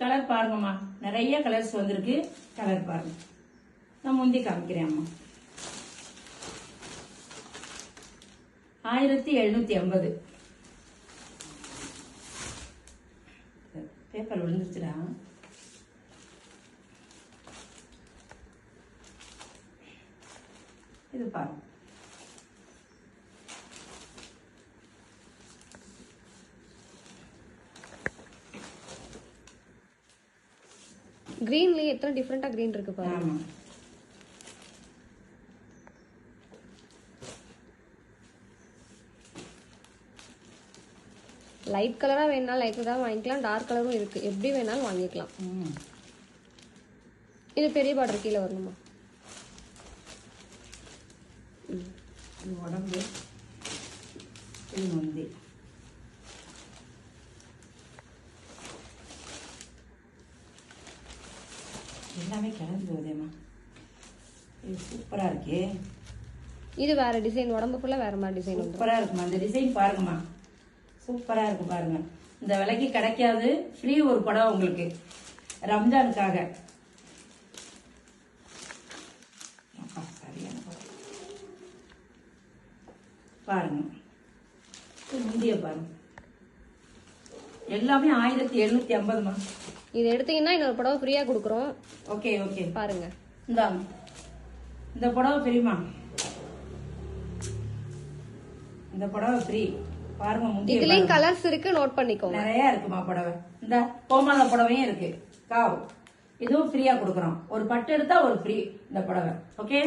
Colour பாருங்கம்மா, நிறைய colours வந்திருக்கு. கலர் பாருங்க. நான் முந்தி காமிக்கிறேன் அம்மா. 1780. பேப்பர் விழுந்துருச்சுடா. இது பாருங்க. கிரீன்லயே எத்தனை டிஃபரெண்டா கிரீன் இருக்கு பாருங்க. ஆமா, லைட் கலரா வேணாலும் லைட் கலரா வாங்கிக்கலாம், டார்க் கலரும் இருக்கு, எப்படி வேணாலும் வாங்கிக்கலாம். இது பெரிய பார்டர் கீழே வரணுமா? இது உடம்பு, இது முந்தி. எல்லாமே கிளம்பி போகுதேம்மா. இது சூப்பரா இருக்கே. இது வேற டிசைன், உடம்பு ஃபுல்லா வேற மாதிரி டிசைன். சூப்பரா இருக்குமா, இந்த டிசைன் பாருங்கம்மா, சூப்பரா இருக்கு பாருங்க. இந்த விலைக்கு கிடைக்காது. ஃப்ரீ ஒரு புடவை உங்களுக்கு ரம்ஜானுக்காக. சரியான பாருங்க, முந்திய பாருங்க. எல்லாமே 1750மா. இது எடுத்தீங்கன்னா இன்னொரு புடவை ஃப்ரீயா கொடுக்குறோம். ஓகே ஓகே பாருங்க. இந்தாங்க, இந்த புடவை ஃப்ரீமா. இந்த புடவை ஃப்ரீ பாருங்க. முந்தி இதுலயும் கலர்ஸ் இருக்கு, நோட் பண்ணிக்கோங்க. நிறைய இருக்குமா புடவை. இந்த கோமாத புடவையும் இருக்கு. காவ் இதுவும் ஃப்ரீயா கொடுக்குறோம். ஒரு பட்டு எடுத்தா ஒரு ஃப்ரீ இந்த புடவை. ஓகே.